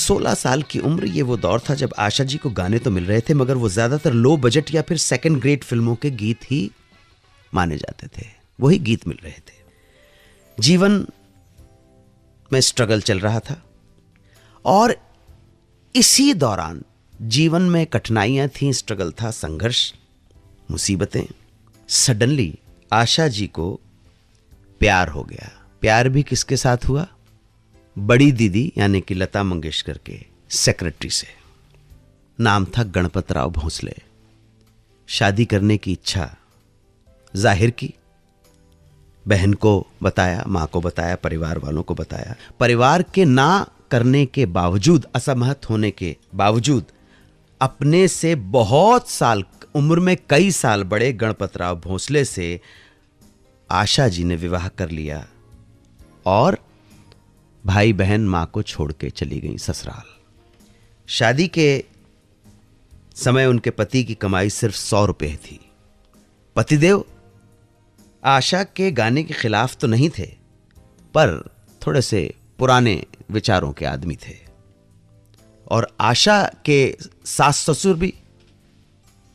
16 साल की उम्र, ये वो दौर था जब आशा जी को गाने तो मिल रहे थे मगर वो ज्यादातर लो बजट या फिर सेकंड ग्रेड फिल्मों के गीत ही माने जाते थे, वही गीत मिल रहे थे। जीवन में स्ट्रगल चल रहा था और इसी दौरान जीवन में कठिनाइयां थीं, स्ट्रगल था, संघर्ष, मुसीबतें। सडनली आशा जी को प्यार हो गया। प्यार भी किसके साथ हुआ? बड़ी दीदी यानी कि लता मंगेशकर के सेक्रेटरी से। नाम था गणपतराव भोंसले। शादी करने की इच्छा जाहिर की, बहन को बताया, मां को बताया, परिवार वालों को बताया। परिवार के ना करने के बावजूद, असहमत होने के बावजूद, अपने से बहुत साल उम्र में कई साल बड़े गणपतराव भोंसले से आशा जी ने विवाह कर लिया और भाई बहन मां को छोड़ के चली गई ससुराल। शादी के समय उनके पति की कमाई सिर्फ 100 रुपए थी। पतिदेव आशा के गाने के खिलाफ तो नहीं थे, पर थोड़े से पुराने विचारों के आदमी थे और आशा के सास ससुर भी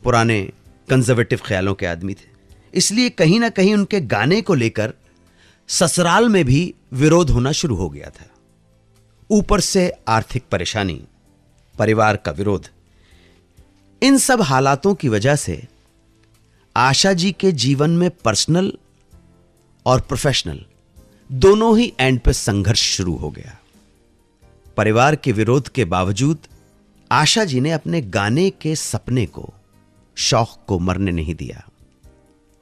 पुराने कंजर्वेटिव ख्यालों के आदमी थे। इसलिए कहीं ना कहीं उनके गाने को लेकर ससुराल में भी विरोध होना शुरू हो गया था। ऊपर से आर्थिक परेशानी, परिवार का विरोध, इन सब हालातों की वजह से आशा जी के जीवन में पर्सनल और प्रोफेशनल दोनों ही एंड पे संघर्ष शुरू हो गया। परिवार के विरोध के बावजूद आशा जी ने अपने गाने के सपने को, शौक को मरने नहीं दिया।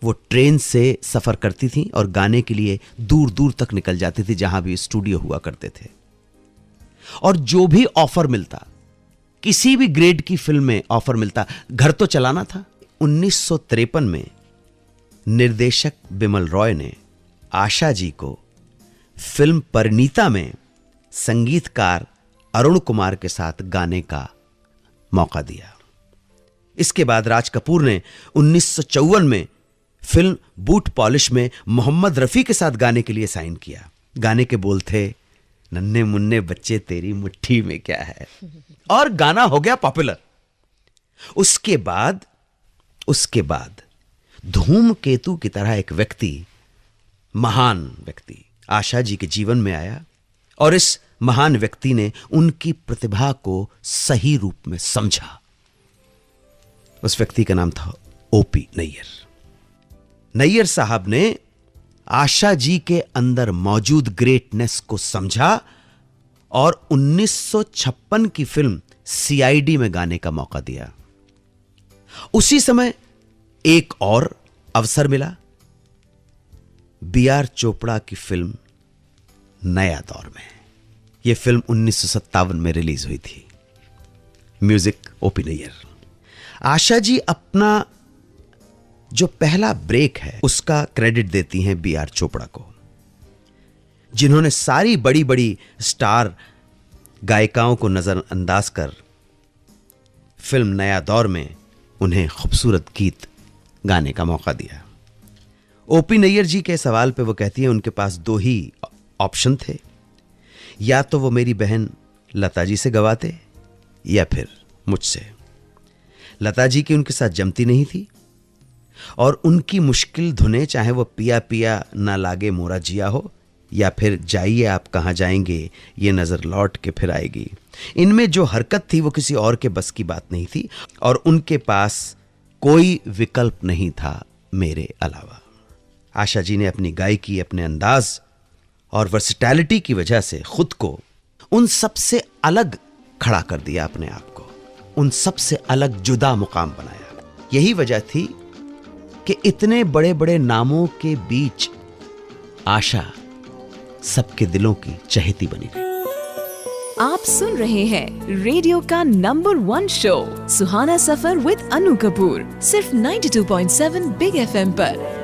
वो ट्रेन से सफर करती थी और गाने के लिए दूर दूर तक निकल जाती थी, जहां भी स्टूडियो हुआ करते थे। और जो भी ऑफर मिलता, किसी भी ग्रेड की फिल्म में ऑफर मिलता, घर तो चलाना था। 1953 में निर्देशक बिमल रॉय ने आशा जी को फिल्म परिणीता में संगीतकार अरुण कुमार के साथ गाने का मौका दिया। इसके बाद राज कपूर ने 1954 में फिल्म बूट पॉलिश में मोहम्मद रफी के साथ गाने के लिए साइन किया। गाने के बोल थे, नन्हे मुन्ने बच्चे तेरी मुट्ठी में क्या है, और गाना हो गया पॉपुलर। उसके बाद धूमकेतु की तरह एक व्यक्ति, महान व्यक्ति आशा जी के जीवन में आया और इस महान व्यक्ति ने उनकी प्रतिभा को सही रूप में समझा। उस व्यक्ति का नाम था ओपी नैयर। नैयर साहब ने आशा जी के अंदर मौजूद ग्रेटनेस को समझा और 1956 की फिल्म सीआईडी में गाने का मौका दिया। उसी समय एक और अवसर मिला, बीआर चोपड़ा की फिल्म नया दौर में। यह फिल्म 1957 में रिलीज हुई थी। म्यूजिक ओपी नैयर। आशा जी अपना जो पहला ब्रेक है उसका क्रेडिट देती हैं बीआर चोपड़ा को, जिन्होंने सारी बड़ी बड़ी स्टार गायिकाओं को नजरअंदाज कर फिल्म नया दौर में उन्हें खूबसूरत गीत गाने का मौका दिया। ओपी नैयर जी के सवाल पे वो कहती हैं उनके पास दो ही ऑप्शन थे, या तो वो मेरी बहन लता जी से गवाते या फिर मुझसे। लता जी की उनके साथ जमती नहीं थी और उनकी मुश्किल धुनें, चाहे वो पिया पिया ना लागे मोरा जिया हो या फिर जाइए आप कहां जाएंगे ये नजर लौट के फिर आएगी, इनमें जो हरकत थी वो किसी और के बस की बात नहीं थी और उनके पास कोई विकल्प नहीं था मेरे अलावा। आशा जी ने अपनी गायकी, अपने अंदाज और वर्सिटैलिटी की वजह से खुद को उन सबसे अलग खड़ा कर दिया, अपने आप को उन सबसे अलग जुदा मुकाम बनाया। यही वजह थी कि इतने बड़े बड़े नामों के बीच आशा सबके दिलों की चहेती बनी रही। आप सुन रहे हैं रेडियो का number 1 show Suhana Safar with Anu Kapoor, सिर्फ 92.7 बिग FM पर।